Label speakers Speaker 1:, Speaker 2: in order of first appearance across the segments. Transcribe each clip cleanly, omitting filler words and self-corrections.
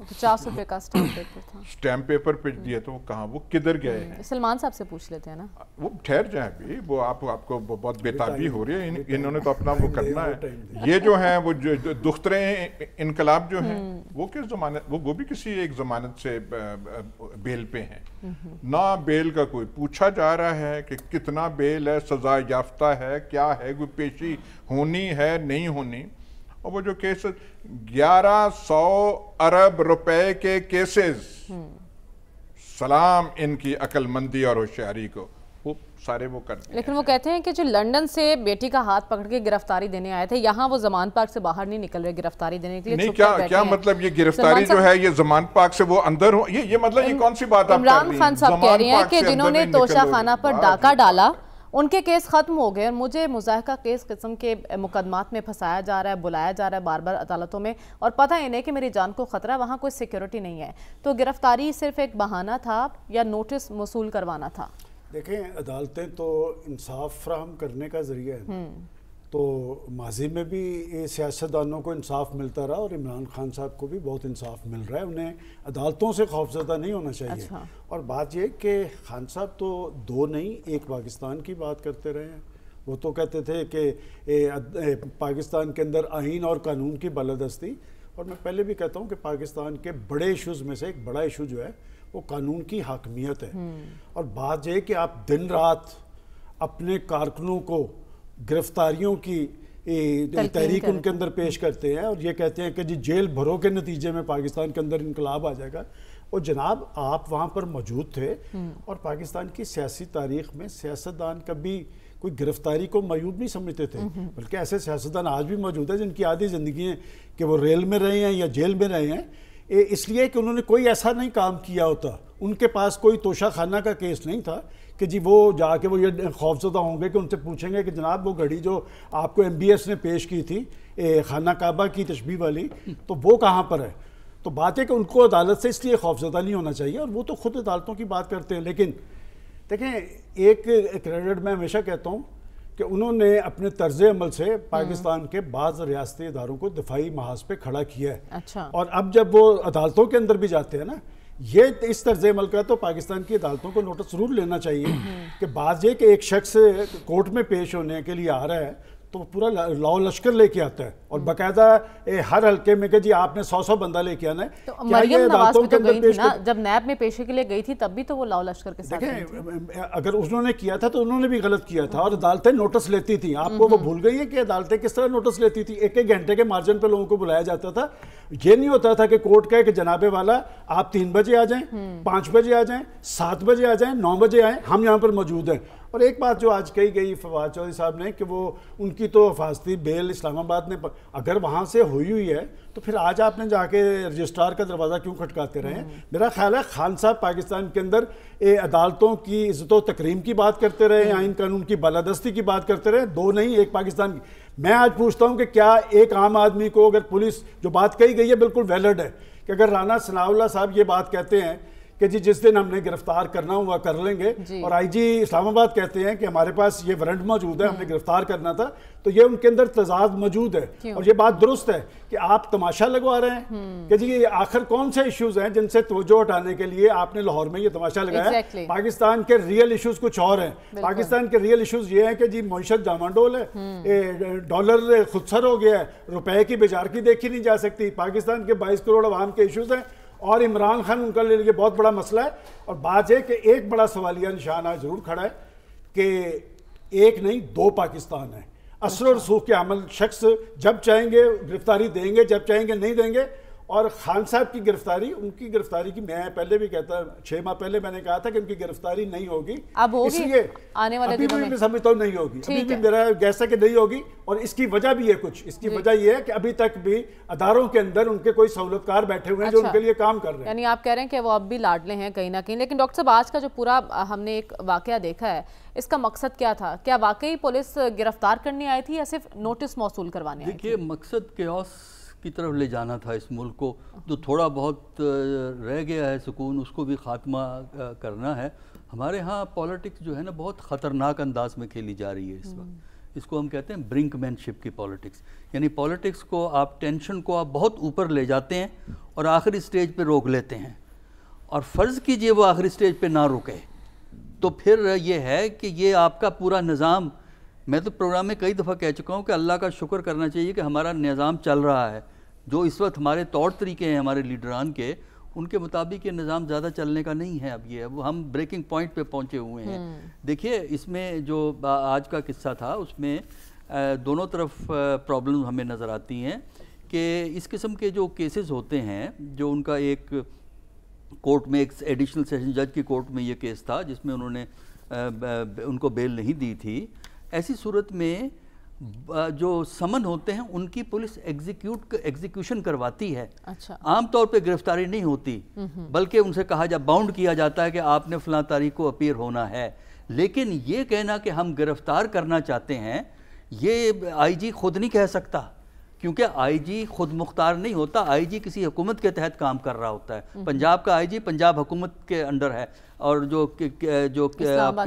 Speaker 1: 50 روپے کا stamp paper تھا,
Speaker 2: سٹیمپ پیپر پہ دیا تو وہ کہاں, وہ کدھر گئے ہیں؟
Speaker 1: سلمان صاحب سے پوچھ لیتے ہیں نا.
Speaker 2: وہ ٹھہر جائیں بھی, وہ آپ کو بہت بےتابی ہو رہی ہے, انہوں نے تو اپنا وہ کرنا ہے. یہ جو ہیں وہ دخترے انقلاب جو ہیں وہ کس ضمانت, وہ بھی کسی ایک ضمانت سے بیل پہ ہیں, نہ بیل کا کوئی پوچھا جا رہا ہے کہ کتنا بیل ہے, سزا یافتہ ہے, کیا ہے, کوئی پیشی ہونی ہے نہیں ہونی. اور وہ جو کیسز 1100 ارب روپے کے کیسز, سلام ان کی عقل مندی اور ہوشیاری کو, وہ سارے وہ کرتے ہیں.
Speaker 1: لیکن وہ کہتے ہیں کہ جو لنڈن سے بیٹی کا ہاتھ پکڑ کے گرفتاری دینے آئے تھے, یہاں وہ زمان پارک سے باہر نہیں نکل رہے گرفتاری دینے کے لیے.
Speaker 2: نہیں, کیا مطلب یہ گرفتاری جو ہے یہ زمان پارک سے وہ اندر ہو, یہ مطلب یہ کون سی بات آپ کر رہی ہیں؟
Speaker 1: عمران خان صاحب کہہ رہے ہیں کہ جنہوں نے توشہ خانہ پر ڈاکہ ڈالا ان کے کیس ختم ہو گئے, اور مجھے مضاحکہ کیس قسم کے مقدمات میں پھنسایا جا رہا ہے, بلایا جا رہا ہے بار بار عدالتوں میں, اور پتہ ہی نہیں کہ میری جان کو خطرہ, وہاں کوئی سیکیورٹی نہیں ہے. تو گرفتاری صرف ایک بہانہ تھا یا نوٹس موصول کروانا تھا؟
Speaker 3: دیکھیں, عدالتیں تو انصاف فراہم کرنے کا ذریعہ ہے, تو ماضی میں بھی سیاستدانوں کو انصاف ملتا رہا, اور عمران خان صاحب کو بھی بہت انصاف مل رہا ہے, انہیں عدالتوں سے خوفزدہ نہیں ہونا چاہیے. اور بات یہ کہ خان صاحب تو دو نہیں ایک پاکستان کی بات کرتے رہے ہیں. وہ تو کہتے تھے کہ پاکستان کے اندر آئین اور قانون کی بالادستی, اور میں پہلے بھی کہتا ہوں کہ پاکستان کے بڑے ایشوز میں سے ایک بڑا ایشو جو ہے وہ قانون کی حاکمیت ہے. اور بات یہ کہ آپ دن رات اپنے کارکنوں کو گرفتاریوں کی تحریک ان کے اندر پیش کرتے ہیں, اور یہ کہتے ہیں کہ جی جیل بھرو کے نتیجے میں پاکستان کے اندر انقلاب آ جائے گا. اور جناب آپ وہاں پر موجود تھے, اور پاکستان کی سیاسی تاریخ میں سیاستدان کبھی کوئی گرفتاری کو معیوب نہیں سمجھتے تھے, بلکہ ایسے سیاستدان آج بھی موجود ہیں جن کی آدھی زندگی ہے کہ وہ ریل میں رہے ہیں یا جیل میں رہے ہیں, اس لیے کہ انہوں نے کوئی ایسا نہیں کام کیا ہوتا. ان کے پاس کوئی توشہ خانہ کا کیس نہیں تھا کہ جی وہ جا کے وہ یہ خوفزدہ ہوں گے کہ ان سے پوچھیں گے کہ جناب وہ گھڑی جو آپ کو MBS نے پیش کی تھی خانہ کعبہ کی تشبیہ والی, تو وہ کہاں پر ہے. تو بات ہے کہ ان کو عدالت سے اس لیے خوفزدہ نہیں ہونا چاہیے, اور وہ تو خود عدالتوں کی بات کرتے ہیں. لیکن دیکھیں, ایک کریڈٹ میں ہمیشہ کہتا ہوں کہ انہوں نے اپنے طرز عمل سے پاکستان کے بعض ریاستی اداروں کو دفاعی محاذ پہ کھڑا کیا ہے. اور اب جب وہ عدالتوں کے اندر بھی جاتے ہیں نا, یہ اس طرز عمل کا تو پاکستان کی عدالتوں کو نوٹس ضرور لینا چاہیے کہ بعض یہ کہ ایک شخص کورٹ میں پیش ہونے کے لیے آ رہا ہے تو پورا لاؤ لشکر لے کے آتا ہے, اور باقاعدہ ہر حلقے میں کہ جی آپ نے 100 بندہ لے کے آنا ہے.
Speaker 1: تو مریم نواز بھی تو گئی تھی نا, جب نیب میں پیشی کے لیے گئی تھی تب بھی تو وہ لاؤ لشکر کے ساتھ.
Speaker 3: دیکھیں, اگر انہوں نے کیا تھا تو انہوں نے بھی غلط کیا تھا, اور عدالتیں نوٹس لیتی تھیں. آپ کو وہ بھول گئی ہے کہ عدالتیں کس طرح نوٹس لیتی تھی. ایک گھنٹے کے مارجن پہ لوگوں کو بلایا جاتا تھا. یہ نہیں ہوتا تھا کہ کورٹ کہے کہ جناب والا آپ 3 بجے آ جائیں, 5 بجے آ جائیں, 7 بجے آ جائیں, 9 بجے آئیں, ہم یہاں پر موجود ہیں. اور ایک بات جو آج کہی گئی فواد چودھری صاحب نے کہ وہ ان کی تو حفاظتی بیل اسلام آباد نے, اگر وہاں سے ہوئی ہے تو پھر آج آپ نے جا کے رجسٹرار کا دروازہ کیوں کھٹکاتے رہے ہیں. میرا خیال ہے خان صاحب پاکستان کے اندر عدالتوں کی عزت و تکریم کی بات کرتے رہے, آئین قانون کی بالادستی کی بات کرتے رہے, دو نہیں ایک پاکستان کی. میں آج پوچھتا ہوں کہ کیا ایک عام آدمی کو اگر پولیس جو بات کہی گئی ہے بالکل ویلڈ ہے کہ اگر رانا ثناء اللہ صاحب یہ بات کہتے ہیں کہ جی جس دن ہم نے گرفتار کرنا ہوا کر لیں گے, اور آئی جی اسلام آباد کہتے ہیں کہ ہمارے پاس یہ وارنٹ موجود ہے, ہم نے گرفتار کرنا تھا, تو یہ ان کے اندر تضاد موجود ہے. اور یہ بات درست ہے کہ آپ تماشا لگوا رہے ہیں کہ جی آخر کون سے ایشوز ہیں جن سے توجہ ہٹانے کے لیے آپ نے لاہور میں یہ تماشا لگایا. پاکستان کے ریئل ایشوز کچھ اور ہیں. پاکستان کے ریئل ایشوز یہ ہیں کہ جی معیشت ڈامانڈول ہے, ڈالر خودسر ہو گیا ہے, روپے کی بجارکی دیکھی نہیں جا سکتی. پاکستان کے 22 کروڑ عوام کے ایشوز ہیں, اور عمران خان ان کا لیے بہت بڑا مسئلہ ہے. اور بات ہے کہ ایک بڑا سوالیہ نشان آج ضرور کھڑا ہے کہ ایک نہیں 2 پاکستان ہیں. اثر و رسوخ کے عمل شخص جب چاہیں گے گرفتاری دیں گے, جب چاہیں گے نہیں دیں گے. اور خان صاحب کی گرفتاری, ان کی گرفتاری کی میں پہلے بھی کہتا, 6 ماہ پہلے میں نے کہا تھا کہ ان کی گرفتاری نہیں ہوگی,
Speaker 1: اب ہوگی,
Speaker 3: اس لیے
Speaker 1: آنے والے
Speaker 3: دنوں میں سمجھتا ہوں نہیں ہوگی. ابھی بھی میرا گیس ہے کہ نہیں ہوگی, اور اس کی وجہ بھی ہے کچھ. اس کی وجہ یہ ہے کہ ابھی تک بھی اداروں کے اندر ان کے کوئی سہولتکار بیٹھے ہوئے ہیں جو ان کے لیے کام کر رہے ہیں.
Speaker 1: یعنی آپ کہہ رہے ہیں کہ وہ اب بھی لاڈلے ہیں کہیں نہ کہیں. لیکن ڈاکٹر صاحب آج کا جو پورا ہم نے ایک واقعہ دیکھا ہے, اس کا مقصد کیا تھا؟ کیا واقعی پولیس گرفتار کرنے آئی تھی یا صرف نوٹس موصول کروانے آئی تھی؟
Speaker 4: دیکھیے, مقصد کیوس کی طرف لے جانا تھا اس ملک کو. جو تھوڑا بہت رہ گیا ہے سکون, اس کو بھی خاتمہ کرنا ہے. ہمارے ہاں پولیٹکس جو ہے نا بہت خطرناک انداز میں کھیلی جا رہی ہے اس وقت. اس کو ہم کہتے ہیں برنک مین شپ کی پالیٹکس، یعنی پالیٹکس کو آپ ٹینشن کو آپ بہت اوپر لے جاتے ہیں اور آخری سٹیج پہ روک لیتے ہیں، اور فرض کیجئے وہ آخری سٹیج پہ نہ رکے تو پھر یہ ہے کہ یہ آپ کا پورا نظام، میں تو پروگرام میں کئی دفعہ کہہ چکا ہوں کہ اللہ کا شکر کرنا چاہیے کہ ہمارا نظام چل رہا ہے، جو اس وقت ہمارے طور طریقے ہیں ہمارے لیڈران کے، ان کے مطابق یہ نظام زیادہ چلنے کا نہیں ہے، اب یہ وہ ہم بریکنگ پوائنٹ پہ پہنچے ہوئے ہیں۔ دیکھیے اس میں جو آج کا قصہ تھا اس میں دونوں طرف پرابلم ہمیں نظر آتی ہیں کہ اس قسم کے جو کیسز ہوتے ہیں، جو ان کا ایک کورٹ میں ایک ایڈیشنل سیشن جج کی کورٹ میں یہ کیس تھا جس میں انہوں نے ان کو بیل نہیں دی تھی، ایسی صورت میں جو سمن ہوتے ہیں ان کی پولیس ایگزیکیوشن کرواتی ہے، عام طور پہ گرفتاری نہیں ہوتی، بلکہ ان سے کہا باؤنڈ کیا جاتا ہے کہ آپ نے فلاں تاریخ کو اپیئر ہونا ہے۔ لیکن یہ کہنا کہ ہم گرفتار کرنا چاہتے ہیں یہ آئی جی خود نہیں کہہ سکتا، کیونکہ آئی جی خود مختار نہیں ہوتا، آئی جی کسی حکومت کے تحت کام کر رہا ہوتا ہے۔ پنجاب کا آئی جی پنجاب حکومت کے انڈر ہے، اور جو آپ کے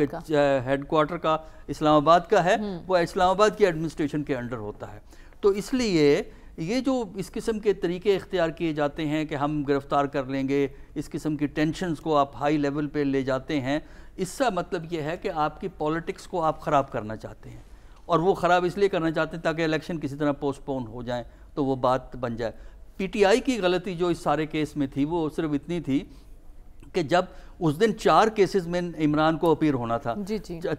Speaker 4: ہیڈ کوارٹر کا اسلام آباد کا ہے وہ اسلام آباد کی ایڈمنسٹریشن کے انڈر ہوتا ہے۔ تو اس لیے یہ جو اس قسم کے طریقے اختیار کیے جاتے ہیں کہ ہم گرفتار کر لیں گے، اس قسم کی ٹینشنز کو آپ ہائی لیول پہ لے جاتے ہیں، اس کا مطلب یہ ہے کہ آپ کی پولیٹکس کو آپ خراب کرنا چاہتے ہیں، اور وہ خراب اس لیے کرنا چاہتے ہیں تاکہ الیکشن کسی طرح پوسٹ پون ہو جائیں تو وہ بات بن جائے۔ پی ٹی آئی کی غلطی جو اس سارے کیس میں تھی وہ صرف اتنی تھی کہ جب اس دن 4 کیسز میں عمران کو اپیئر ہونا تھا،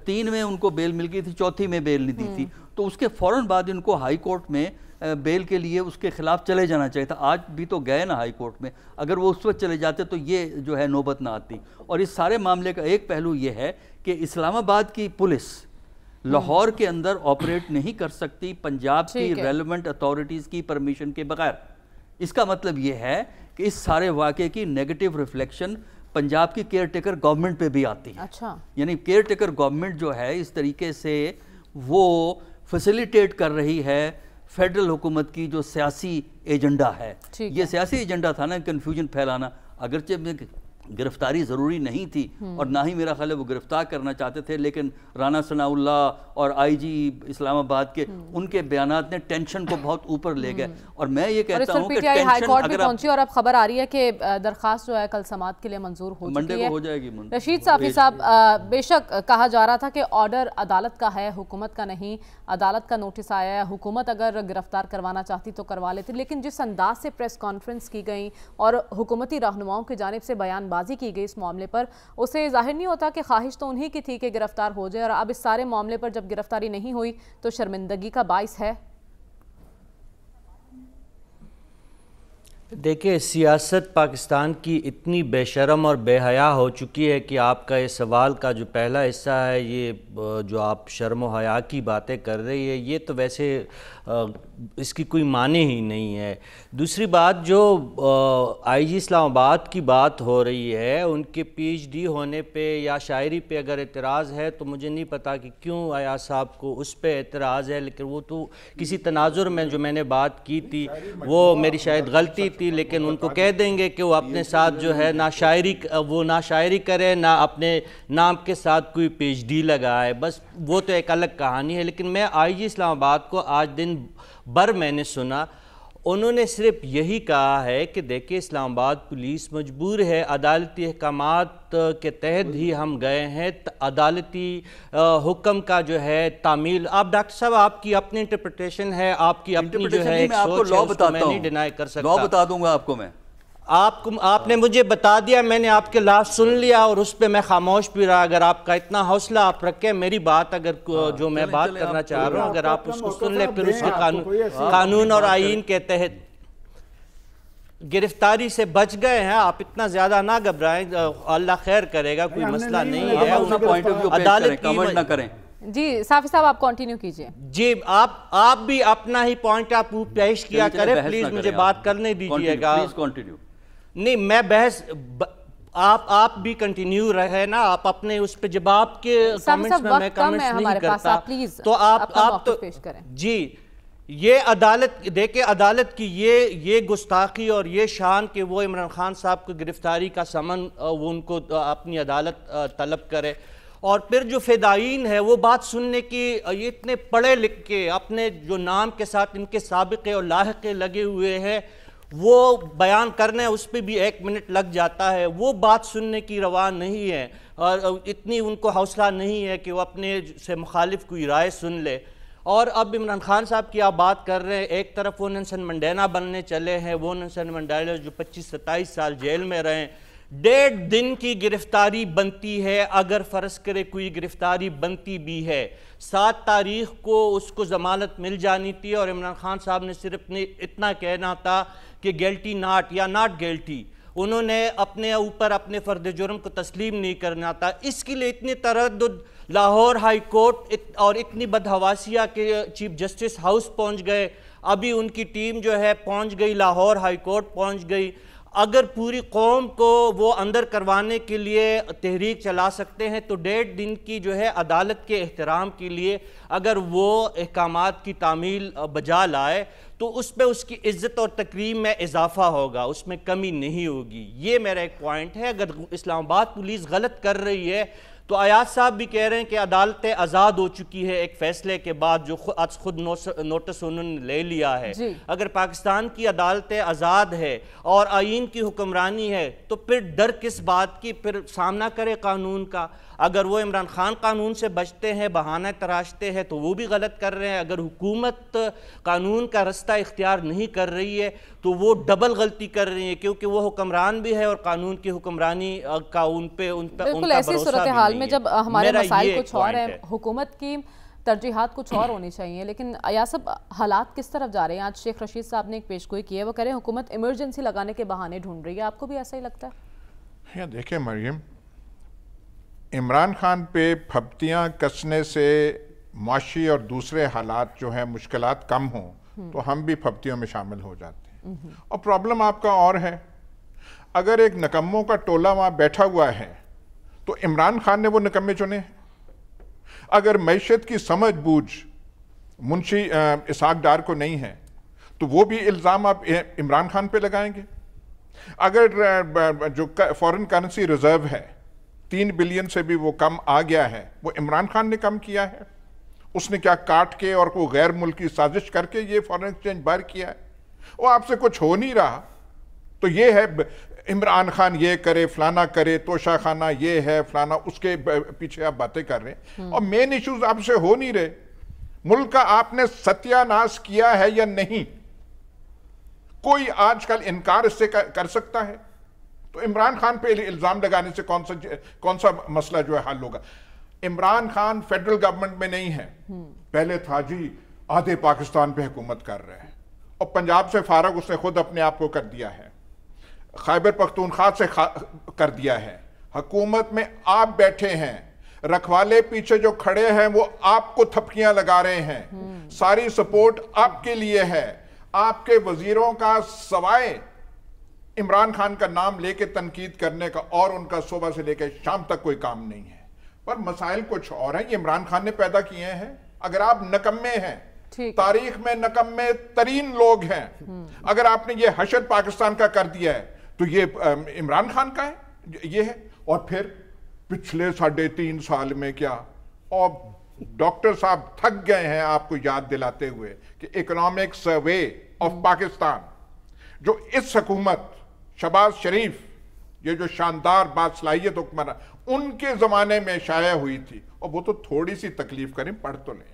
Speaker 4: 3 میں ان کو بیل مل گئی تھی، چوتھی میں بیل نہیں دی تھی، تو اس کے فوراً بعد ان کو ہائی کورٹ میں بیل کے لیے اس کے خلاف چلے جانا چاہیے تھا۔ آج بھی تو گئے نا ہائی کورٹ میں، اگر وہ اس وقت چلے جاتے تو یہ جو ہے نوبت نہ آتی۔ اور اس سارے معاملے کا ایک پہلو یہ ہے کہ اسلام آباد کی پولیس لاہور کے اندر آپریٹ نہیں کر سکتی پنجاب کی ریلیونٹ اتھارٹیز کی پرمیشن کے بغیر۔ اس کا مطلب یہ ہے کہ اس سارے واقعے کی نیگیٹو ریفلیکشن پنجاب کی کیئر ٹیکر گورنمنٹ پہ بھی آتی ہے، یعنی کیئر ٹیکر گورنمنٹ جو ہے اس طریقے سے وہ فیسیلیٹیٹ کر رہی ہے فیڈرل حکومت کی جو سیاسی ایجنڈا ہے۔ یہ سیاسی ایجنڈا تھا نا کنفیوژن پھیلانا، اگرچہ گرفتاری ضروری نہیں تھی اور نہ ہی میرا خیال ہے وہ گرفتار کرنا چاہتے تھے، لیکن رانا ثناء اللہ اور آئی جی اسلام آباد کے ان کے بیانات نے ٹینشن کو بہت اوپر لے گئے۔ اور میں یہ کہتا ہوں کہ ٹینشن
Speaker 1: ہائی کورٹ میں پہنچی اور اب خبر آ رہی ہے کہ درخواست جو ہے کل سماعت کے لیے منظور ہو چکی ہے،
Speaker 4: منڈے کو ہو جائے گی۔
Speaker 1: رشید صافی صاحب، بے شک کہا جا رہا تھا کہ آرڈر عدالت کا ہے، حکومت کا نہیں، عدالت کا نوٹس آیا ہے، حکومت اگر گرفتار کروانا چاہتی تو کروا لیتی، لیکن جس انداز سے پریس کانفرنس کی گئی اور حکومتی رہنماؤں کی جانب سے بیان بازی کی گئی اس معاملے پر، اسے ظاہر نہیں ہوتا کہ خواہش تو انہی کی تھی کہ گرفتار ہو جائے، اور اب اس سارے معاملے پر جب گرفتاری نہیں ہوئی تو شرمندگی کا باعث ہے؟
Speaker 5: دیکھیں، سیاست پاکستان کی اتنی بے شرم اور بے حیا ہو چکی ہے کہ آپ کا یہ سوال کا جو پہلا حصہ ہے، یہ جو آپ شرم و حیا کی باتیں کر رہی ہے، یہ تو ویسے اس کی کوئی معنی ہی نہیں ہے۔ دوسری بات، جو آئی جی اسلام آباد کی بات ہو رہی ہے، ان کے پی ایچ ڈی ہونے پہ یا شاعری پہ اگر اعتراض ہے تو مجھے نہیں پتا کہ کیوں ایاز صاحب کو اس پہ اعتراض ہے، لیکن وہ تو کسی تناظر میں جو میں نے بات کی تھی وہ میری شاید غلطی تھی، لیکن ان کو کہہ دیں گے کہ وہ اپنے ساتھ جو ہے نہ شاعری کرے نہ اپنے نام کے ساتھ کوئی پی ایچ ڈی لگائے، بس وہ تو ایک الگ کہانی ہے۔ لیکن میں آئی جی اسلام آباد کو آج دن بھر میں نے سنا، انہوں نے صرف یہی کہا ہے کہ دیکھیں اسلام آباد پولیس مجبور ہے، عدالتی احکامات کے تحت ہی ہم گئے ہیں، عدالتی حکم کا جو ہے تعمیل۔ آپ ڈاکٹر صاحب، آپ کی اپنی انٹرپریٹیشن ہے، آپ کی اپنی جو ہے ایک سوچ ہے، اس کو میں نہیں ڈینائی کر سکتا۔
Speaker 4: لاء بتا دوں گا آپ کو میں،
Speaker 5: آپ نے مجھے بتا دیا، میں نے آپ کے لفظ سن لیا اور اس پہ میں خاموش بھی رہا۔ اگر آپ کا اتنا حوصلہ آپ رکھیں، میری بات اگر جو میں بات کرنا چاہ رہا ہوں اگر آپ اس کو سن لیں، پھر اس کے قانون اور آئین کے تحت گرفتاری سے بچ گئے ہیں۔ آپ اتنا زیادہ نہ گھبرائیں، اللہ خیر کرے گا، کوئی مسئلہ نہیں ہے۔ عدالت
Speaker 4: کمنٹ نہ کریں۔
Speaker 1: جی صافی صاحب، آپ کنٹینیو کیجئے۔
Speaker 5: جی، آپ بھی اپنا ہی پوائنٹ آپ پیش کیا کریں، پلیز مجھے بات کرنے دیجئے گا۔ نہیں، میں بحث آپ بھی کنٹینیو رہے نا، آپ اپنے اس پہ جب آپ کے کامنٹس میں کامنٹس نہیں کرتا تو آپ تو جی، یہ عدالت دیکھیں، عدالت کی یہ گستاخی اور یہ شان کہ وہ عمران خان صاحب کو گرفتاری کا سمن وہ ان کو اپنی عدالت طلب کرے، اور پھر جو فدائین ہے وہ بات سننے کی، یہ اتنے پڑھے لکھ کے اپنے جو نام کے ساتھ ان کے سابقے اور لاحقے لگے ہوئے ہیں، وہ بیان کرنے اس پہ بھی 1 منٹ لگ جاتا ہے، وہ بات سننے کی روا نہیں ہے، اور اتنی ان کو حوصلہ نہیں ہے کہ وہ اپنے سے مخالف کوئی رائے سن لے۔ اور اب عمران خان صاحب کی آپ بات کر رہے ہیں، ایک طرف وہ نیلسن منڈیلا بننے چلے ہیں، وہ نیلسن منڈیلا جو 25-27 سال جیل میں رہے، 1.5 دن کی گرفتاری بنتی ہے، اگر فرض کرے کوئی گرفتاری بنتی بھی ہے، 7 تاریخ کو اس کو ضمانت مل جانی تھی، اور عمران خان صاحب نے صرف اتنا کہنا تھا کہ گلٹی ناٹ یا ناٹ گلٹی، انہوں نے اپنے اوپر اپنے فرد جرم کو تسلیم نہیں کرنا تھا۔ اس کے لیے اتنی تردد لاہور ہائی کورٹ اور اتنی بدحواسیہ کہ چیف جسٹس ہاؤس پہنچ گئے، ابھی ان کی ٹیم جو ہے پہنچ گئی لاہور ہائی کورٹ پہنچ گئی۔ اگر پوری قوم کو وہ اندر کروانے کے لیے تحریک چلا سکتے ہیں تو 1.5 دن کی جو ہے عدالت کے احترام کے لیے اگر وہ احکامات کی تعمیل بجا لائے تو اس پہ اس کی عزت اور تکریم میں اضافہ ہوگا، اس میں کمی نہیں ہوگی۔ یہ میرا ایک پوائنٹ ہے۔ اگر اسلام آباد پولیس غلط کر رہی ہے تو ایاز صاحب بھی کہہ رہے ہیں کہ عدالتیں آزاد ہو چکی ہے ایک فیصلے کے بعد جو خود نوٹس انہوں نے لے لیا ہے۔ اگر پاکستان کی عدالتیں آزاد ہے اور آئین کی حکمرانی ہے تو پھر ڈر کس بات کی، پھر سامنا کرے قانون کا۔ اگر وہ عمران خان قانون سے بچتے ہیں، بہانہ تراشتے ہیں تو وہ بھی غلط کر رہے ہیں۔ اگر حکومت قانون کا رستہ اختیار نہیں کر رہی ہے تو وہ ڈبل غلطی کر رہی ہے، کیونکہ وہ حکمران بھی ہے اور قانون کی حکمرانی کا ان پہ
Speaker 1: بالکل ایسی صورتحال میں جب ہمارے مسائل کچھ اور ہیں، حکومت کی ترجیحات کچھ اور ہونی چاہیے، لیکن ایاز صاحب حالات کس طرف جا رہے ہیں؟ آج شیخ رشید صاحب نے ایک پیشگوئی کی ہے، وہ کہہ رہے ہیں حکومت ایمرجنسی لگانے کے بہانے ڈھونڈ رہی ہے، آپ کو بھی ایسا ہی لگتا ہے؟
Speaker 2: دیکھیں مریم، عمران خان پہ پھپتیاں کسنے سے معاشی اور دوسرے حالات جو ہیں مشکلات کم ہوں تو ہم بھی پھپتیوں میں شامل ہو جاتے ہیں، اور پرابلم آپ کا اور ہے۔ اگر ایک نکموں کا ٹولہ وہاں بیٹھا ہوا ہے تو عمران خان نے وہ نکمے چنے ہیں۔ اگر معیشت کی سمجھ بوجھ منشی اسحاق ڈار کو نہیں ہے تو وہ بھی الزام آپ عمران خان پہ لگائیں گے۔ اگر جو فورن کرنسی ریزرو ہے 3 بلین سے بھی وہ کم آ گیا ہے، وہ عمران خان نے کم کیا ہے؟ اس نے کیا کاٹ کے اور کوئی غیر ملکی سازش کر کے یہ فورن ایکسچینج باہر کیا ہے؟ وہ آپ سے کچھ ہو نہیں رہا تو یہ ہے عمران خان یہ کرے، فلانا کرے، توشہ خانہ یہ ہے، فلانا، اس کے پیچھے آپ باتیں کر رہے ہیں، اور مین ایشوز آپ سے ہو نہیں رہے۔ ملک کا آپ نے ستیہ ناش کیا ہے یا نہیں؟ کوئی آج کل انکار اس سے کر سکتا ہے؟ تو عمران خان پہ الزام لگانے سے کون سا مسئلہ جو ہے حل ہوگا؟ عمران خان فیڈرل گورنمنٹ میں نہیں ہے، پہلے تھا جی آدھے پاکستان پہ حکومت کر رہے ہیں، اور پنجاب سے فارغ اس نے خود اپنے آپ کو کر دیا ہے، خیبر پختونخوا سے کر دیا ہے، حکومت میں آپ بیٹھے ہیں، رکھوالے پیچھے جو کھڑے ہیں وہ آپ کو تھپکیاں لگا رہے ہیں، ساری سپورٹ آپ کے لیے ہے، آپ کے وزیروں کا سوائے عمران خان کا نام لے کے تنقید کرنے کا اور ان کا صبح سے لے کے شام تک کوئی کام نہیں ہے۔ پر مسائل کچھ اور ہیں، یہ عمران خان نے پیدا کیے ہیں۔ اگر آپ نکمے ہیں، تاریخ میں نکمے ترین لوگ ہیں، اگر آپ نے یہ حشر پاکستان کا کر دیا ہے تو یہ عمران خان کا ہے، یہ ہے۔ اور پھر پچھلے 3.5 سال میں کیا، اور ڈاکٹر صاحب تھک گئے ہیں آپ کو یاد دلاتے ہوئے کہ اکنامک سروے آف پاکستان جو اس حکومت شہباز شریف، یہ جو شاندار باصلاحیت حکمران، ان کے زمانے میں شائع ہوئی تھی، اور وہ تو تھوڑی سی تکلیف کریں، پڑھ تو لیں،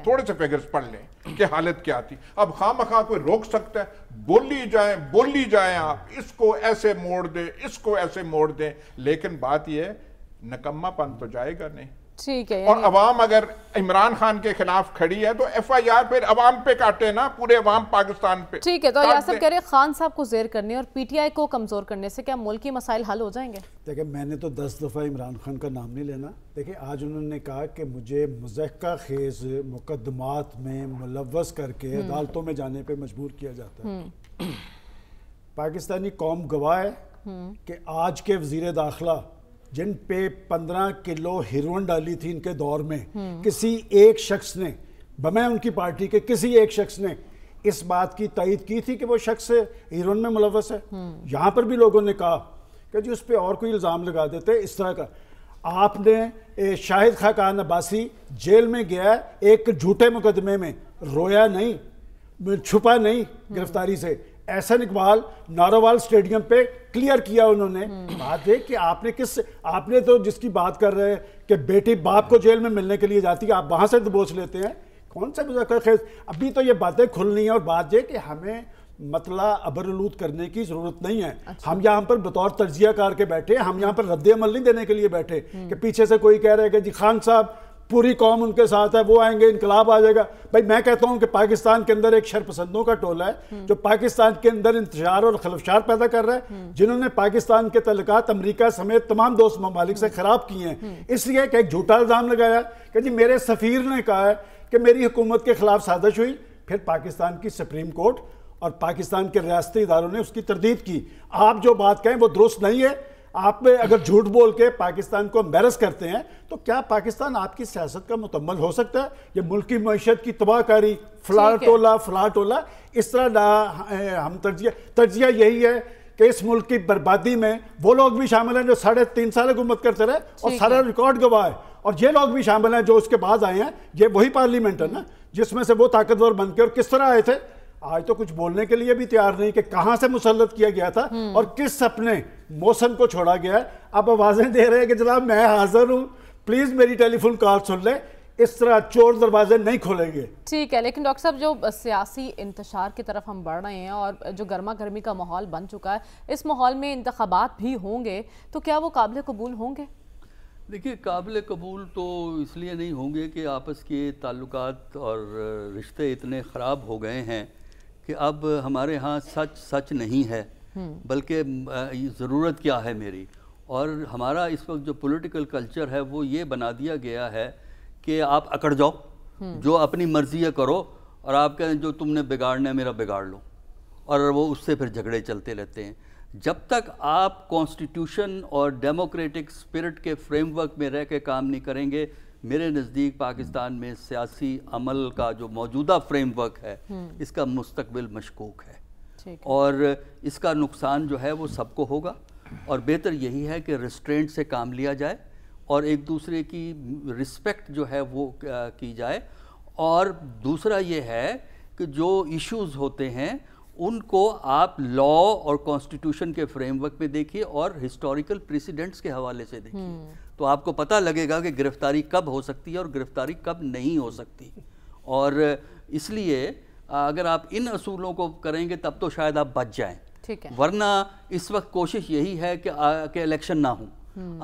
Speaker 2: تھوڑے سے فگرز پڑھ لیں کہ حالت کیا تھی۔ اب خواہ مخواہ کوئی روک سکتا ہے؟ بولی جائیں آپ، اس کو ایسے موڑ دیں، اس کو ایسے موڑ دیں، لیکن بات یہ ہے نکمہ پن تو جائے گا نہیں۔ اور عوام اگر عمران خان کے خلاف کھڑی ہے تو ایف آئی آر پھر عوام پہ کاٹے نا، پورے عوام پاکستان پہ۔
Speaker 1: ٹھیک ہے، تو ایاز صاحب کہہ رہے ہیں خان صاحب کو زیر کرنے اور پی ٹی آئی کو کمزور کرنے سے کیا ملکی مسائل حل ہو جائیں گے؟
Speaker 3: دیکھیں، میں نے تو 10 دفعہ عمران خان کا نام نہیں لینا۔ دیکھیں، آج انہوں نے کہا کہ مجھے مضحکہ خیز مقدمات میں ملوث کر کے عدالتوں میں جانے پہ مجبور کیا جاتا ہے۔ پاکستانی قوم گواہ ہے کہ آج کے وزیر داخلہ جن پہ 15 کلو ہیروئن ڈالی تھی ان کے دور میں، کسی ایک شخص نے، بمیں ان کی پارٹی کے کسی ایک شخص نے اس بات کی تائید کی تھی کہ وہ شخص ہیروئن میں ملوث ہے؟ یہاں پر بھی لوگوں نے کہا کہ جی اس پہ اور کوئی الزام لگا دیتے اس طرح کا۔ آپ نے شاہد خاقان عباسی جیل میں گیا ایک جھوٹے مقدمے میں، رویا نہیں، چھپا نہیں گرفتاری سے۔ احسن اقبال نارووال سٹیڈیم پہ کلیئر کیا انہوں نے۔ بات ہے کہ آپ نے تو جس کی بات کر رہے ہیں کہ بیٹی باپ کو جیل میں ملنے کے لیے جاتی ہے، آپ وہاں سے دبوچ لیتے ہیں، کون سا مذاکرہ خیز؟ ابھی تو یہ باتیں کھلنی ہیں، اور بات یہ کہ ہمیں مطلع ابرالود کرنے کی ضرورت نہیں ہے۔ ہم یہاں پر بطور تجزیہ کار کے بیٹھے، ہم یہاں پر رد عمل نہیں دینے کے لیے بیٹھے کہ پیچھے سے کوئی کہہ رہے کہ جی خان صاحب پوری قوم ان کے ساتھ ہے، وہ آئیں گے انقلاب آ جائے گا۔ بھائی میں کہتا ہوں کہ پاکستان کے اندر ایک شرپسندوں کا ٹولہ ہے جو پاکستان کے اندر انتشار اور خلفشار پیدا کر رہا ہے، جنہوں نے پاکستان کے تعلقات امریکہ سمیت تمام دوست ممالک سے خراب کیے ہیں، اس لیے کہ ایک جھوٹا الزام لگایا کہ جی میرے سفیر نے کہا ہے کہ میری حکومت کے خلاف سازش ہوئی، پھر پاکستان کی سپریم کورٹ اور پاکستان کے ریاستی اداروں نے اس کی تردید کی۔ آپ جو بات کہیں وہ درست نہیں ہے۔ آپ میں اگر جھوٹ بول کے پاکستان کو امبیرس کرتے ہیں تو کیا پاکستان آپ کی سیاست کا مکمل ہو سکتا ہے؟ یہ ملکی معیشت کی تباہ کاری، فلاں ٹولہ، اس طرح ہم تجزیہ یہی ہے کہ اس ملک کی بربادی میں وہ لوگ بھی شامل ہیں جو 3.5 سال حکومت کرتے رہے اور سارا ریکارڈ گواہ ہے، اور یہ لوگ بھی شامل ہیں جو اس کے بعد آئے ہیں۔ یہ وہی پارلیمنٹ ہے نا جس میں سے وہ طاقتور بن کے اور کس طرح آئے تھے، آج تو کچھ بولنے کے لیے بھی تیار نہیں کہ کہاں سے مسلط کیا گیا تھا اور کس اپنے موسم کو چھوڑا گیا ہے۔ اب آوازیں دے رہے ہیں کہ جناب میں حاضر ہوں، پلیز میری ٹیلی فون کال سن لیں، اس طرح چور دروازے نہیں کھولیں گے۔
Speaker 1: ٹھیک ہے، لیکن ڈاکٹر صاحب جو سیاسی انتشار کی طرف ہم بڑھ رہے ہیں اور جو گرما گرمی کا ماحول بن چکا ہے، اس ماحول میں انتخابات بھی ہوں گے تو کیا وہ قابل قبول ہوں گے؟
Speaker 4: دیکھیے قابل قبول تو اس لیے نہیں ہوں گے کہ آپس کے تعلقات اور رشتے اتنے خراب ہو گئے ہیں کہ اب ہمارے ہاں سچ سچ نہیں ہے، بلکہ ضرورت کیا ہے میری، اور ہمارا اس وقت جو پولیٹیکل کلچر ہے وہ یہ بنا دیا گیا ہے کہ آپ اکڑ جاؤ، جو اپنی مرضی ہے کرو، اور آپ کہیں جو تم نے بگاڑنا ہے میرا بگاڑ لو، اور وہ اس سے پھر جھگڑے چلتے رہتے ہیں۔ جب تک آپ کانسٹیٹیوشن اور ڈیموکریٹک اسپرٹ کے فریم ورک میں رہ کے کام نہیں کریں گے، میرے نزدیک پاکستان میں سیاسی عمل کا جو موجودہ فریم ورک ہے اس کا مستقبل مشکوک ہے، اور اس کا نقصان جو ہے وہ سب کو ہوگا، اور بہتر یہی ہے کہ ریسٹرینٹ سے کام لیا جائے اور ایک دوسرے کی رسپیکٹ جو ہے وہ کی جائے، اور دوسرا یہ ہے کہ جو ایشوز ہوتے ہیں ان کو آپ لا اور کانسٹیٹیوشن کے فریم ورک میں دیکھیے اور ہسٹوریکل پریسیڈنٹس کے حوالے سے دیکھیے، تو آپ کو پتہ لگے گا کہ گرفتاری کب ہو سکتی ہے اور گرفتاری کب نہیں ہو سکتی، اور اس لیے اگر آپ ان اصولوں کو کریں گے تب تو شاید آپ بچ جائیں، ورنہ اس وقت کوشش یہی ہے کہ الیکشن نہ ہوں۔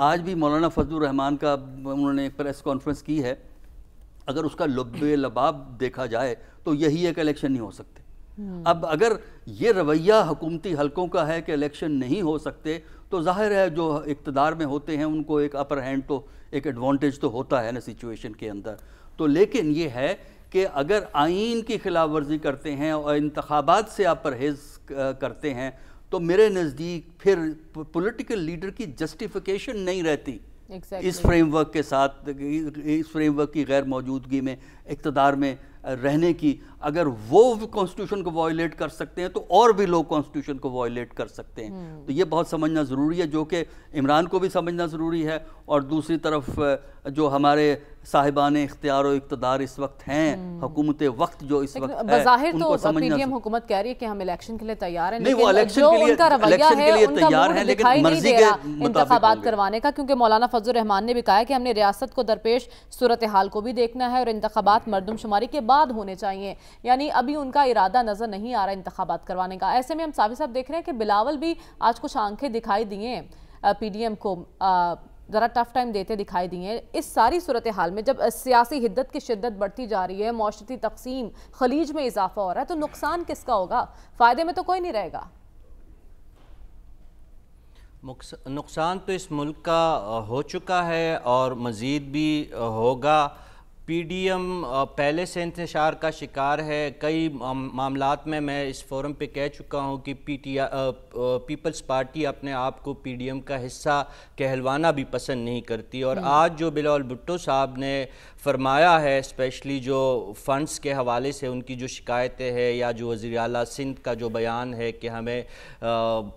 Speaker 4: آج بھی مولانا فضل الرحمان کا انہوں نے ایک پریس کانفرنس کی ہے، اگر اس کا لب لباب دیکھا جائے تو یہی ہے کہ الیکشن نہیں ہو سکتے۔ اب اگر یہ رویہ حکومتی حلقوں کا ہے کہ الیکشن نہیں ہو سکتے تو ظاہر ہے جو اقتدار میں ہوتے ہیں ان کو ایک اپر ہینڈ تو ایک ایڈوانٹیج تو ہوتا ہے نا سچویشن کے اندر، تو لیکن یہ ہے کہ اگر آئین کی خلاف ورزی کرتے ہیں اور انتخابات سے آپ پرہیز کرتے ہیں تو میرے نزدیک پھر پولیٹیکل لیڈر کی جسٹیفیکیشن نہیں رہتی اس فریم ورک کے ساتھ، اس فریم ورک کی غیر موجودگی میں اقتدار میں رہنے کی۔ اگر وہ کانسٹیٹیوشن کو وائلیٹ کر سکتے ہیں تو اور بھی لوگ کانسٹیٹیوشن کو وائلیٹ کر سکتے ہیں، تو یہ بہت سمجھنا ضروری ہے، جو کہ عمران کو بھی سمجھنا ضروری ہے، اور دوسری طرف جو ہمارے صاحبان اختیار و اقتدار اس وقت ہیں، حکومت وقت جو اس وقت ہے،
Speaker 1: بظاہر تو پی ڈی ایم حکومت کہہ رہی ہے کہ ہم الیکشن کے لیے تیار ہیں،
Speaker 4: نہیں وہ الیکشن کے لیے تیار ہیں لیکن مرضی کے
Speaker 1: انتخابات کروانے کا، کیونکہ مولانا فضل الرحمان نے بھی کہا ہے کہ ہم نے ریاست کو درپیش صورتحال کو بھی دیکھنا ہے اور انتخابات مردم شماری کے بعد ہونے چاہیے، یعنی ابھی ان کا ارادہ نظر نہیں آ رہا انتخابات کروانے کا۔ ایسے میں ہم صافی صاحب دیکھ رہے ہیں کہ بلاول بھی آج کچھ آنکھیں دکھائی دیے پی ڈی ایم کو، ذرا ٹف ٹائم دیتے دکھائی دیے۔ اس ساری صورتحال میں جب سیاسی حدت کی شدت بڑھتی جا رہی ہے، معاشرتی تقسیم، خلیج میں اضافہ ہو رہا ہے، تو نقصان کس کا ہوگا؟ فائدے میں تو کوئی نہیں رہے گا۔
Speaker 5: نقصان تو اس ملک کا ہو چکا ہے اور مزید بھی ہوگا۔ پی ڈی ایم پہلے سے انتشار کا شکار ہے. کئی معاملات میں اس فورم پہ کہہ چکا ہوں کہ پیپلز پارٹی اپنے آپ کو پی ڈی ایم کا حصہ کہلوانا بھی پسند نہیں کرتی, اور آج جو بلاول بھٹو صاحب نے فرمایا ہے, اسپیشلی جو فنڈز کے حوالے سے ان کی جو شکایتیں ہیں, یا جو وزیر اعلیٰ سندھ کا جو بیان ہے کہ ہمیں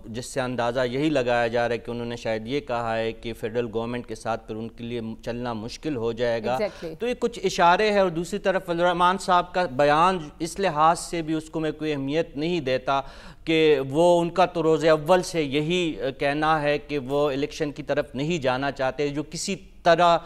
Speaker 5: جس سے اندازہ یہی لگایا جا رہا ہے کہ انہوں نے شاید یہ کہا ہے کہ فیڈرل گورنمنٹ کے ساتھ پھر ان کے لیے چلنا مشکل ہو جائے گا. تو یہ کچھ اشارے ہیں. اور دوسری طرف الرحمان صاحب کا بیان اس لحاظ سے بھی اس کو میں کوئی اہمیت نہیں دیتا کہ وہ ان کا تو روز اول سے یہی کہنا ہے کہ وہ الیکشن کی طرف نہیں جانا چاہتے, جو کسی طرح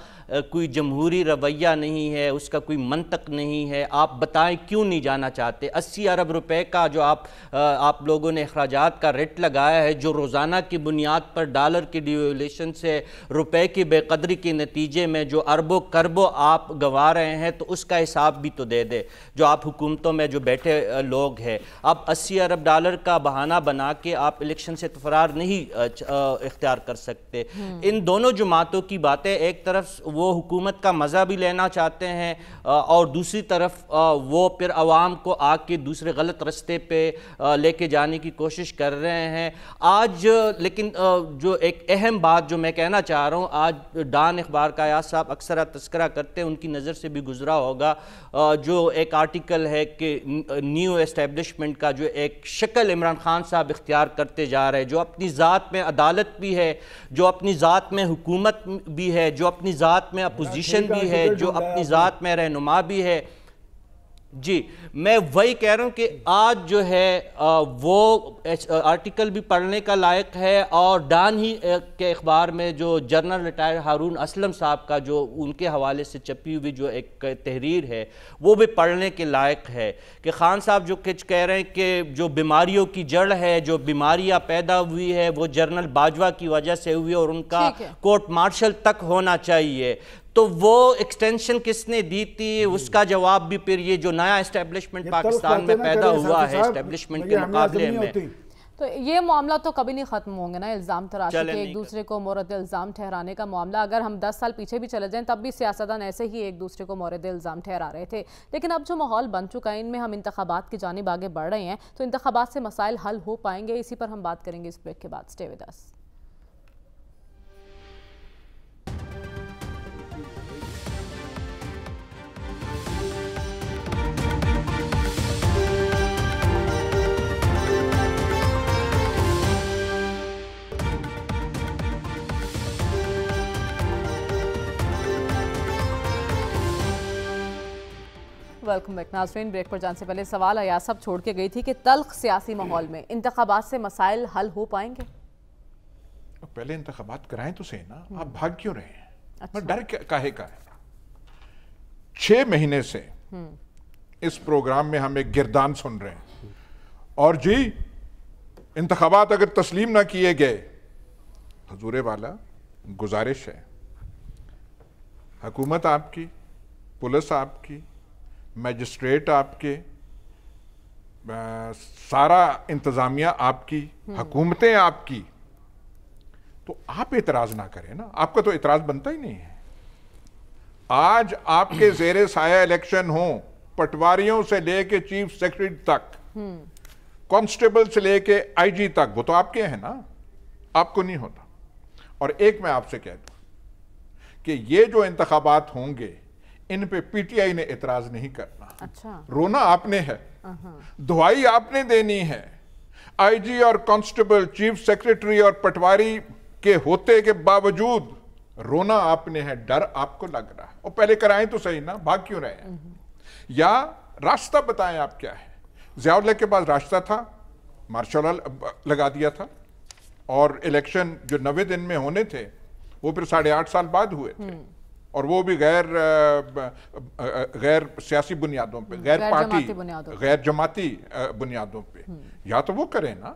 Speaker 5: کوئی جمہوری رویہ نہیں ہے, اس کا کوئی منطق نہیں ہے. آپ بتائیں کیوں نہیں جانا چاہتے؟ 80 ارب روپے کا جو آپ لوگوں نے اخراجات کا ریٹ لگایا ہے, جو روزانہ کی بنیاد پر ڈالر کی ڈیویلیشن سے روپے کی بے قدری کے نتیجے میں جو اربوں کربوں آپ گنوا رہے ہیں, تو اس کا حساب بھی تو دے دے جو آپ حکومتوں میں جو بیٹھے لوگ ہیں. اب 80 ارب ڈالر کا بہانہ بنا کے آپ الیکشن سے فرار نہیں اختیار کر سکتے. ان دونوں جماعتوں کی باتیں, ایک طرف وہ حکومت کا مزہ بھی لینا چاہتے ہیں, اور دوسری طرف وہ پھر عوام کو آ کے دوسرے غلط رستے پہ لے کے جانے کی کوشش کر رہے ہیں. آج لیکن جو ایک اہم بات جو میں کہنا چاہ رہا ہوں, آج ڈان اخبار کا ایاز صاحب اکثر تذکرہ کرتے ہیں, ان کی نظر سے بھی گزرا ہوگا, جو ایک آرٹیکل ہے کہ نیو اسٹیبلشمنٹ کا جو ایک شکل عمران خان صاحب اختیار کرتے جا رہے ہیں, جو اپنی ذات میں عدالت بھی ہے, جو اپنی ذات میں حکومت بھی ہے, جو اپنی ذات میں اپوزیشن بھی ہے, جو اپنی ذات میں رہنما بھی ہے. جی میں وہی کہہ رہا ہوں کہ آج جو ہے وہ آرٹیکل بھی پڑھنے کا لائق ہے, اور ڈان ہی کے اخبار میں جو جنرل ریٹائر ہارون اسلم صاحب کا جو ان کے حوالے سے چھپی ہوئی جو ایک تحریر ہے, وہ بھی پڑھنے کے لائق ہے کہ خان صاحب جو کچھ کہہ رہے ہیں کہ جو بیماریوں کی جڑ ہے, جو بیماریاں پیدا ہوئی ہے, وہ جنرل باجوہ کی وجہ سے ہوئی, اور ان کا کورٹ مارشل تک ہونا چاہیے. تو وہ ایکسٹینشن کس نے دی تھی, اس کا جواب بھی پھر یہ جو نیا اسٹیبلشمنٹ پاکستان میں پیدا ہوا ہے اسٹیبلشمنٹ کے مقابلے میں,
Speaker 1: تو یہ معاملہ تو کبھی نہیں ختم ہوں گے نا, الزام تراشی کے, ایک دوسرے کو مورد الزام ٹھہرانے کا معاملہ. اگر ہم 10 سال پیچھے بھی چلے جائیں تب بھی سیاستدان ایسے ہی ایک دوسرے کو مورد الزام ٹھہرا رہے تھے. لیکن اب جو ماحول بن چکا ہے, ان میں ہم انتخابات کی جانب آگے بڑھ رہے ہیں, تو انتخابات سے مسائل حل ہو پائیں گے؟ اسی پر ہم بات کریں گے اس بریک کے بعد. Stay with us. Welcome back ناظرین. بریک پر جان سے پہلے سوال ایاز صاحب چھوڑ کے گئی تھی کہ تلخ سیاسی ماحول میں انتخابات سے مسائل حل ہو پائیں گے؟
Speaker 2: پہلے انتخابات کرائیں تو صحیح نا, آپ بھاگ کیوں رہے ہیں؟ ڈر کاہے کا ہے؟ 6 مہینے سے اس پروگرام میں ہم ایک گردان سن رہے ہیں, اور جی انتخابات اگر تسلیم نہ کیے گئے, حضور والا گزارش ہے, حکومت آپ کی, پولیس آپ کی, میجسٹریٹ آپ کے, سارا انتظامیہ آپ کی, حکومتیں آپ کی, تو آپ اعتراض نہ کریں نا. آپ کا تو اعتراض بنتا ہی نہیں ہے. آج آپ کے زیر سایہ الیکشن ہوں, پٹواریوں سے لے کے چیف سیکرٹری تک, کانسٹیبل سے لے کے آئی جی تک, وہ تو آپ کے ہیں نا, آپ کو نہیں ہوتا. اور ایک میں آپ سے کہہ دوں کہ یہ جو انتخابات ہوں گے, ان پہ پی ٹی آئی نے اعتراض نہیں کرنا. رونا آپ نے ہے, دعائی آپ نے دینی ہے. آئی جی اور کانسٹیبل, چیف سیکریٹری اور پٹواری کے ہوتے کے باوجود رونا آپ نے ہے, ڈر آپ کو لگ رہا ہے. اور پہلے کرائیں تو صحیح نا, بھاگ کیوں رہے ہیں؟ یا راستہ بتائیں آپ کیا ہے. ضیاء اللہ کے پاس راستہ تھا, مارشل لا لگا دیا تھا, اور الیکشن جو 90 دن میں ہونے تھے وہ پھر 8.5 سال بعد ہوئے تھے, اور وہ بھی غیر سیاسی بنیادوں پہ, غیر پارٹی, غیر جماعتی بنیادوں پہ. یا تو وہ کریں نا,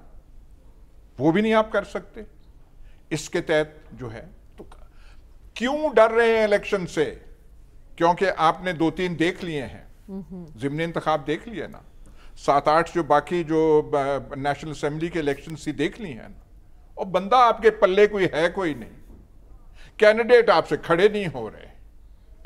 Speaker 2: وہ بھی نہیں آپ کر سکتے. اس کے تحت جو ہے تو کیوں ڈر رہے ہیں الیکشن سے؟ کیونکہ آپ نے 2-3 دیکھ لیے ہیں, ضمنی انتخاب دیکھ لیے نا, 7-8 جو باقی جو نیشنل اسمبلی کے الیکشن سی دیکھ لی ہیں نا, اور بندہ آپ کے پلے کوئی ہے کوئی نہیں, کینڈیڈیٹ آپ سے کھڑے نہیں ہو رہے,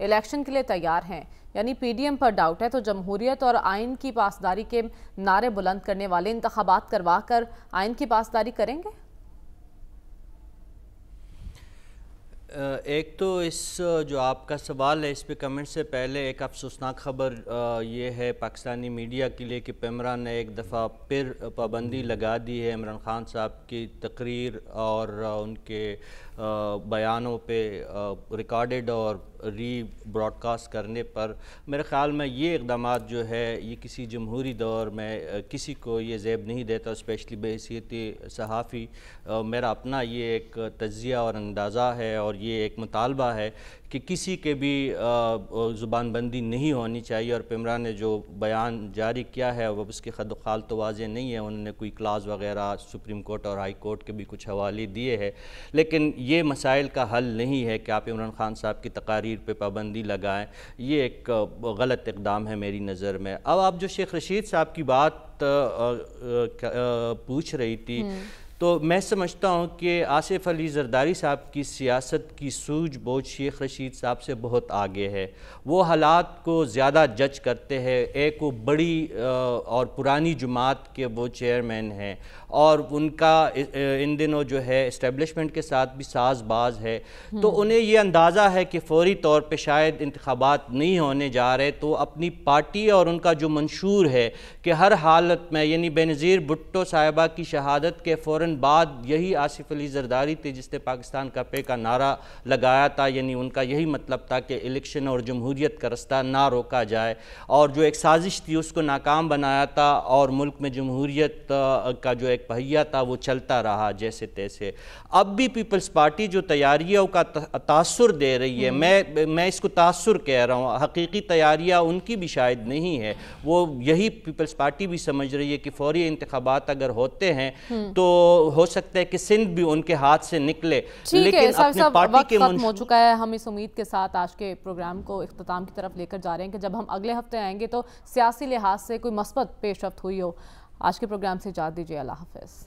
Speaker 1: الیکشن کے لیے تیار ہیں، یعنی پی ڈی ایم پر ڈاؤٹ ہے تو جمہوریت اور آئین کی پاسداری کے نعرے بلند کرنے والے انتخابات کروا کر آئین کی پاسداری کریں گے؟
Speaker 5: ایک تو اس جو آپ کا سوال ہے اس پہ کمنٹ سے پہلے ایک افسوسناک خبر یہ ہے پاکستانی میڈیا کے لیے کہ پیمرا نے ایک دفعہ پھر پابندی لگا دی ہے عمران خان صاحب کی تقریر اور ان کے بیانوں پہ ریکارڈڈ اور ری براڈ کاسٹ کرنے پر۔ میرے خیال میں یہ اقدامات جو ہے یہ کسی جمہوری دور میں کسی کو یہ زیب نہیں دیتا، اسپیشلی بحیثیت صحافی۔ میرا اپنا یہ ایک تجزیہ اور اندازہ ہے اور یہ ایک مطالبہ ہے کہ کسی کے بھی زبان بندی نہیں ہونی چاہیے، اور پیمرا نے جو بیان جاری کیا ہے وہ اس کے خد و خال تو واضح نہیں ہے، انہوں نے کوئی کلاز وغیرہ سپریم کورٹ اور ہائی کورٹ کے بھی کچھ حوالے دیے ہیں، لیکن یہ مسائل کا حل نہیں ہے کہ آپ عمران خان صاحب کی تقاریر پہ پابندی لگائیں۔ یہ ایک غلط اقدام ہے میری نظر میں۔ اب آپ جو شیخ رشید صاحب کی بات پوچھ رہی تھی تو میں سمجھتا ہوں کہ آصف علی زرداری صاحب کی سیاست کی سوجھ بوجھ شیخ رشید صاحب سے بہت آگے ہے۔ وہ حالات کو زیادہ جج کرتے ہیں۔ ایک وہ بڑی اور پرانی جماعت کے وہ چیئرمین ہیں اور ان کا ان دنوں جو ہے اسٹیبلشمنٹ کے ساتھ بھی ساز باز ہے، تو انہیں یہ اندازہ ہے کہ فوری طور پہ شاید انتخابات نہیں ہونے جا رہے، تو اپنی پارٹی اور ان کا جو منشور ہے کہ ہر حالت میں، یعنی بینظیر بھٹو صاحبہ کی شہادت کے فوراً بعد یہی آصف علی زرداری تھے جس نے پاکستان کا پے کا نعرہ لگایا تھا، یعنی ان کا یہی مطلب تھا کہ الیکشن اور جمہوریت کا رستہ نہ روکا جائے، اور جو ایک سازش تھی اس کو ناکام بنایا تھا اور ملک میں جمہوریت کا جو ایک پہیہ تھا وہ چلتا رہا جیسے تیسے۔ اب بھی پیپلز پارٹی جو تیاریوں کا تاثر دے رہی ہے، میں اس کو تاثر کہہ رہا ہوں، حقیقی تیاریاں ان کی بھی شاید نہیں ہے، وہ یہی پیپلز پارٹی بھی سمجھ رہی ہے کہ فوری انتخابات اگر ہوتے ہیں تو ہو سکتا ہے کہ سندھ بھی ان کے ہاتھ سے نکلے، لیکن اپنے پارٹی کے
Speaker 1: ختم ہو چکا ہے۔ ہم اس امید کے ساتھ آج کے پروگرام کو اختتام کی طرف لے کر جا رہے ہیں کہ جب ہم اگلے ہفتے آئیں گے تو سیاسی لحاظ سے کوئی مثبت پیش رفت ہوئی ہو۔ آج کے پروگرام سے اجازت دیجیے، اللہ حافظ۔